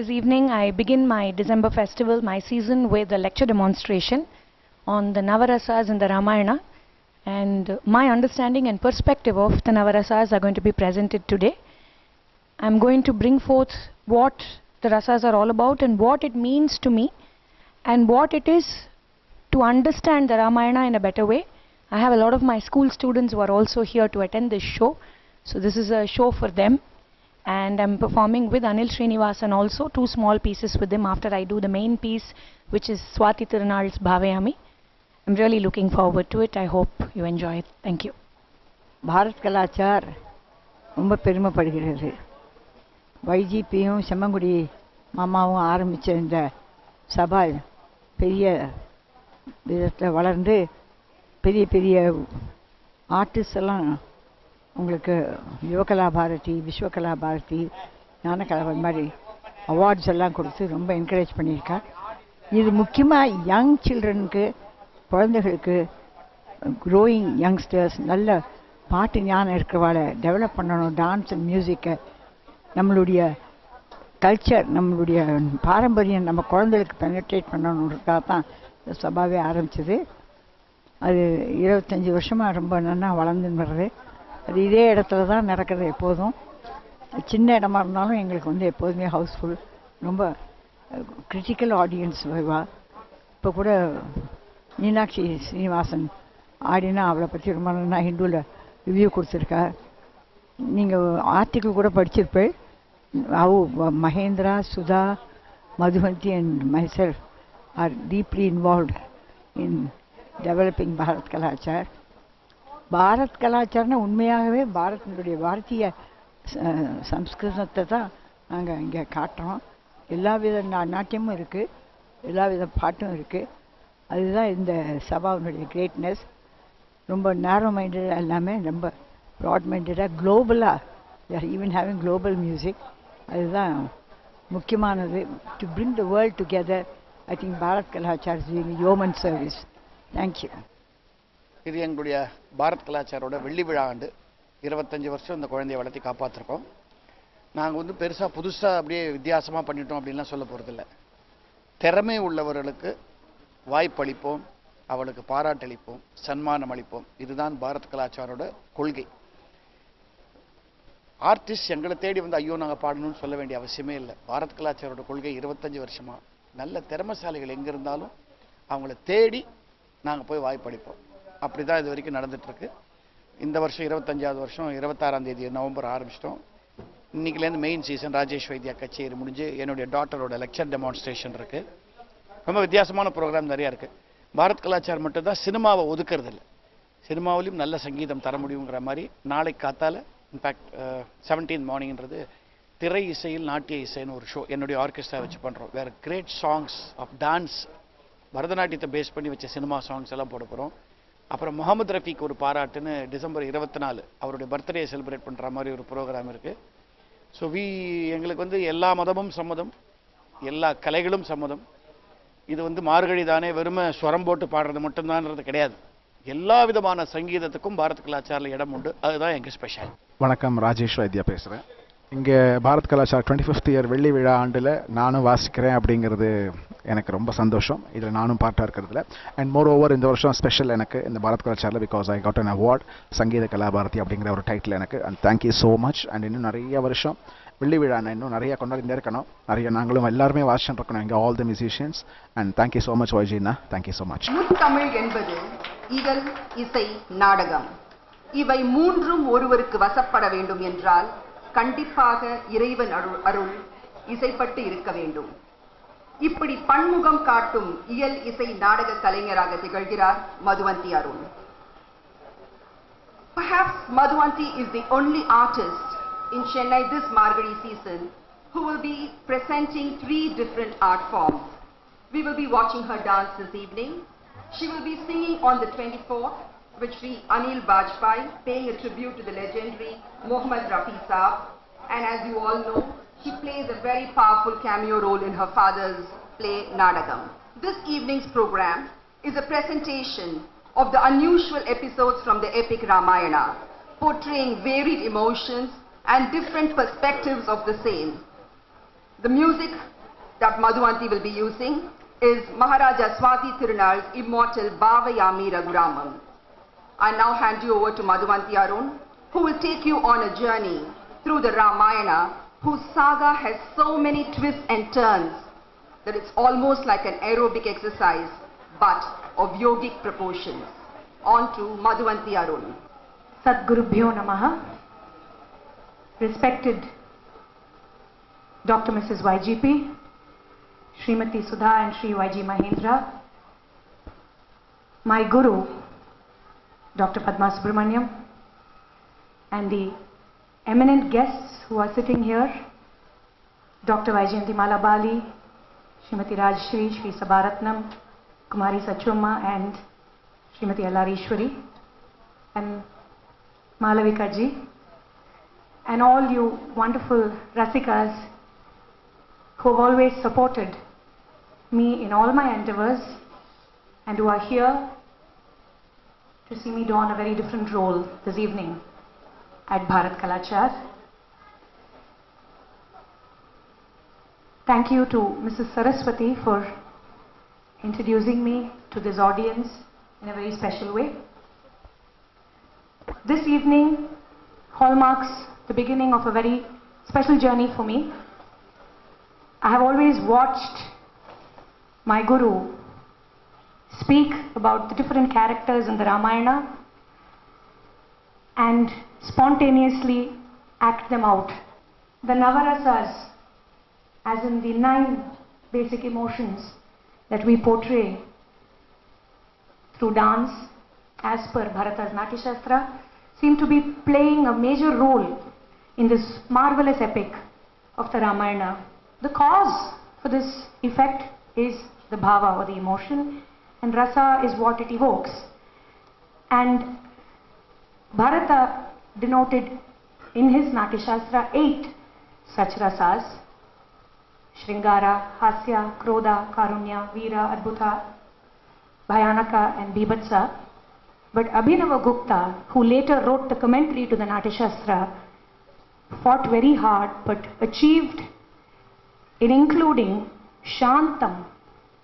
This evening I begin my December festival, my season, with a lecture demonstration on the Navarasas in the Ramayana, and my understanding and perspective of the Navarasas are going to be presented today. I'm going to bring forth what the rasas are all about and what it means to me and what it is to understand the Ramayana in a better way. I have a lot of my school students who are also here to attend this show, so this is a show for them. And I'm performing with Anil Srinivasan also, 2 small pieces with him after I do the main piece, which is Swati Tirunal's Bhavayami. I'm really looking forward to it. I hope you enjoy it. Thank you. Bharat கலாச்சார் ரொம்ப பெருமைப்படுகிறது. வைஜிபியும் செம்மங்குடி மாமாவும் ஆரம்பித்த இந்த சபா பெரிய விதத்தில் வளர்ந்து பெரிய பெரிய artist எல்லாம் உங்களுக்கு யுவகலா பாரதி, விஸ்வகலா பாரதி, ஞானகலா மாதிரி அவார்ட்ஸ் எல்லாம் கொடுத்து ரொம்ப என்கரேஜ் பண்ணியிருக்கா. இது முக்கியமாக யங் சில்ட்ரனுக்கு, குழந்தைகளுக்கு, க்ரோயிங் யங்ஸ்டர்ஸ் நல்ல பாட்டு ஞானம் இருக்கிறவாளை டெவலப் பண்ணணும். டான்ஸ் அண்ட் மியூசிக்கை, நம்மளுடைய கல்ச்சர், நம்மளுடைய பாரம்பரியம் நம்ம குழந்தைகளுக்கு பெனட்ரேட் பண்ணணுன்றதுக்காக தான் இந்த சபாவே ஆரம்பிச்சது. அது 25 வருஷமாக ரொம்ப நல்லா வளர்ந்துன்னு வருது. அது இதே இடத்துல தான் நடக்கிறது. எப்போதும் சின்ன இடமா இருந்தாலும் எங்களுக்கு வந்து எப்போதுமே ஹவுஸ்ஃபுல், ரொம்ப கிரிட்டிக்கல் ஆடியன்ஸ் வருவா. இப்போ கூட மீனாட்சி ஸ்ரீனிவாசன் ஆடினா அவளை பற்றி ரொம்ப நல்லா ஹிந்துவில் ரிவ்யூ கொடுத்துருக்கா. நீங்கள் ஆர்டிக்கிள் கூட படிச்சிருப்பேன். Mahendra, Sudha, Madhuvanthi and myself are deeply involved in developing Bharat Kalachar. Bharat கலாச்சாரம்னா உண்மையாகவே பாரதிய சம்ஸ்கிருதத்தை தான் நாங்கள் இங்கே காட்டுறோம். எல்லா வித நாட்டியமும் இருக்குது, எல்லா வித பாட்டும் இருக்குது. அதுதான் இந்த சபாவினுடைய கிரேட்னஸ். ரொம்ப நேரோ மைண்டடாக எல்லாமே ரொம்ப ப்ராட் மைண்டடாக குளோபலாக ஈவன் ஹேவிங் குளோபல் மியூசிக். அதுதான் முக்கியமானது. To bring the world together. I think Bharat Kalachar is doing human service. Thank you. இது எங்களுடைய பாரத் கலாச்சாரோட வெள்ளி விழா ஆண்டு. 25 வருஷம் இந்த குழந்தையை வளர்த்தி காப்பாற்றிருக்கோம். நாங்கள் வந்து பெருசாக புதுசாக அப்படியே வித்தியாசமாக பண்ணிட்டோம் அப்படின்லாம் சொல்ல போகிறதில்ல. திறமை உள்ளவர்களுக்கு வாய்ப்பளிப்போம், அவளுக்கு பாராட்டளிப்போம், சன்மானம் அளிப்போம். இதுதான் பாரத் கலாச்சாரோட கொள்கை. ஆர்டிஸ்ட் எங்களை தேடி வந்து ஐயோ நாங்கள் பாடணும்னு சொல்ல வேண்டிய அவசியமே இல்லை. பாரத் கலாச்சாரோட கொள்கை 25 வருஷமாக நல்ல திறமைசாலிகள் எங்கே இருந்தாலும் அவங்கள தேடி நாங்கள் போய் வாய்ப்பளிப்போம். அப்படி தான் இது வரைக்கும் நடந்துகிட்ருக்கு. இந்த வருஷம் 25வது வருஷம் 26ஆம் தேதி நவம்பர் ஆரம்பிச்சிட்டோம். இன்றைக்கிலேருந்து மெயின் சீசன் ராஜேஷ் வைத்தியா கச்சேரி முடிஞ்சு என்னுடைய டாட்டரோட லெக்சர் டெமான்ஸ்ட்ரேஷன் இருக்குது. ரொம்ப வித்தியாசமான ப்ரோக்ராம் நிறையா இருக்குது. பாரத் கலாச்சாரம் மட்டும்தான் சினிமாவை ஒதுக்கிறது இல்லை. சினிமாவிலையும் நல்ல சங்கீதம் தர முடியுங்கிற மாதிரி நாளைக்கு காத்தால் இன்ஃபேக்ட் 17th மார்னிங்கிறது திரை இசையில் நாட்டிய இசைன்னு ஒரு ஷோ என்னுடைய ஆர்கெஸ்ட்ரா வச்சு பண்ணுறோம். வேறு கிரேட் சாங்ஸ் ஆஃப் டான்ஸ், பரதநாட்டியத்தை பேஸ் பண்ணி வச்ச சினிமா சாங்ஸ் எல்லாம் போட போகிறோம். அப்புறம் முகமது ரஃபீக் ஒரு பாராட்டுன்னு டிசம்பர் 24 அவருடைய பர்த்டே செலிப்ரேட் பண்ணுற மாதிரி ஒரு ப்ரோக்ராம் இருக்குது. ஸோ எங்களுக்கு வந்து எல்லா மதமும் சம்மதம், எல்லா கலைகளும் சம்மதம். இது வந்து மார்கழி தானே வெறுமை ஸ்வரம் போட்டு பாடுறது மட்டும்தான்றது கிடையாது. எல்லா விதமான சங்கீதத்துக்கும் பாரத் கலாச்சாரில் இடம் உண்டு. அதுதான் எங்கள் ஸ்பெஷல். வணக்கம், ராஜேஷ் வைத்தியா பேசுகிறேன். இங்கே பாரத் கலாச்சார் 25th இயர் வெள்ளி விழா ஆண்டில் நானும் வாசிக்கிறேன் அப்படிங்கிறது எனக்கு ரொம்ப சந்தோஷம். இதில் நானும் பார்ட்டாக இருக்கிறதுல. அண்ட் மோர் ஓவர் இந்த வருஷம் ஸ்பெஷல் எனக்கு இந்த பாரத் கலாச்சாரில், because I got an award Sangeetha Kalabharathi அப்படிங்கிற ஒரு டைட்டில் எனக்கு. And thank you so much. And இன்னும் நிறைய வருஷம் வெள்ளி விழா இன்னும் நிறைய கொண்டாடிட்டே இருக்கணும். நிறைய நாங்களும் எல்லாருமே வாசிச்சுட்டு இருக்கணும் இங்கே, all the musicians. And thank you so much Vaijina, thank you so much. முத்தமிழ் என்பது இயல், இசை, நாடகம் இவை மூன்றும் ஒருவருக்கு வசப்பட வேண்டும் என்றால் கண்டிப்பாக இறைவன் அருள் இசைப்பட்டு இருக்க வேண்டும். இப்படி பன்முகம் காட்டும் இயல், இசை, நாடக கலைஞராக திகழ்கிறார் Madhuvanti Arun. Perhaps Madhuvanti is the only artist in Chennai this Margazhi season who will be presenting 3 different art forms. We will be watching her dance this evening. She will be singing on the 24th with Sri Anil Bajpai, paying a tribute to the legendary Mohammad Rafi Saab. And as you all know, she plays a very powerful cameo role in her father's play Nadagam. This evening's program is a presentation of the unusual episodes from the epic Ramayana, portraying varied emotions and different perspectives of the same. The music that Madhuvanti will be using is Maharaja Swati Tirunal's immortal Bhavayami Raghuramam. I now hand you over to Madhuvanti Arun, who will take you on a journey through the Ramayana, whose saga has so many twists and turns that it's almost like an aerobic exercise, but of yogic proportions. On to Madhuvanti Arun. Sadgurubhyo Namaha. Respected Dr. Mrs. YGP, Srimati Sudha and Sri YG Mahendra, my Guru, Dr. Padma Subramaniam, and the eminent guests who are sitting here, Dr. Vaijayanti Malabali, Srimati Rajshri, Sri Sabaratnam, Kumari Sachuma, and Srimati Allarishwari, and Malavika ji, and all you wonderful Rasikas who have always supported me in all my endeavors and who are here to see me don a very different role this evening at Bharat Kalachar. Thank you to Mrs. Saraswati for introducing me to this audience in a very special way. This evening hallmarks the beginning of a very special journey for me. I have always watched my Guru speak about the different characters in the Ramayana and spontaneously act them out. The Navarasas, as in the 9 basic emotions that we portray through dance as per Bharata's Natya Shastra, seem to be playing a major role in this marvelous epic of the Ramayana. The cause for this effect is the bhava or the emotion, and rasa is what it evokes. And Bharata denoted in his Natya Shastra 8 such rasas: Shringara, Hasya, Krodha, Karunya, Veera, Adbhuta, Bhayanaka and Bibhatsa. But Abhinava Gupta, who later wrote the commentary to the Natya Shastra, fought very hard but achieved in including Shantam,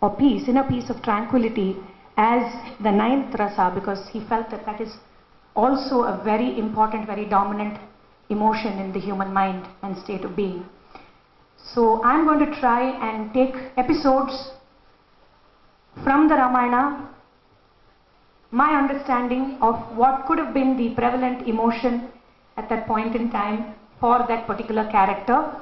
or peace, inner peace of tranquility, as the 9th rasa, because he felt that that is also a very important, very dominant emotion in the human mind and state of being. So I'm going to try and take episodes from the Ramayana, my understanding of what could have been the prevalent emotion at that point in time for that particular character.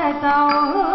बताओ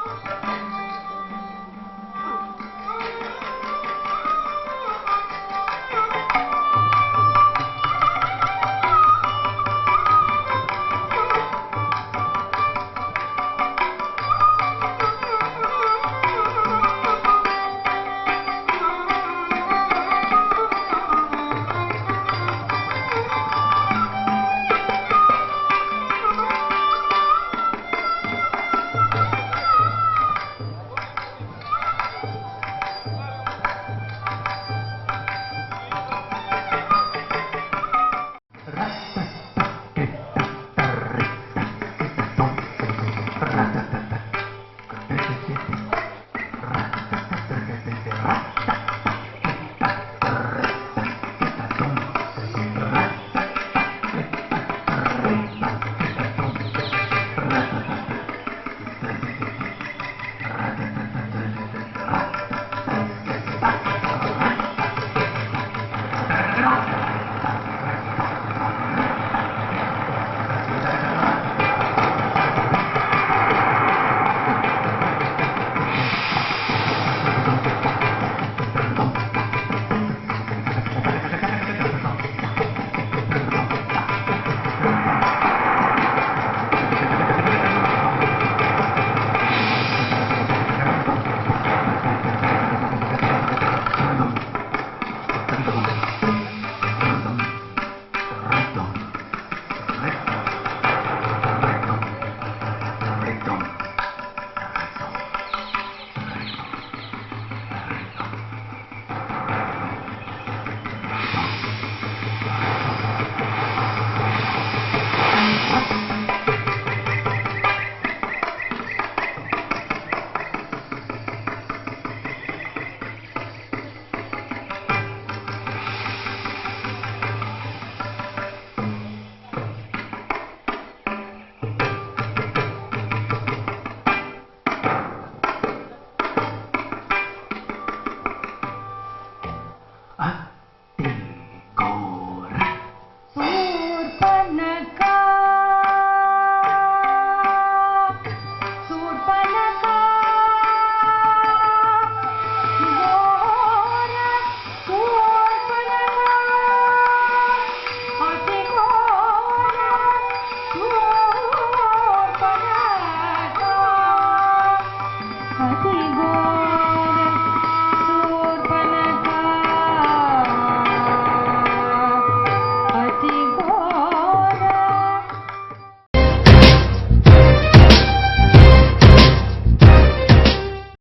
Thank you.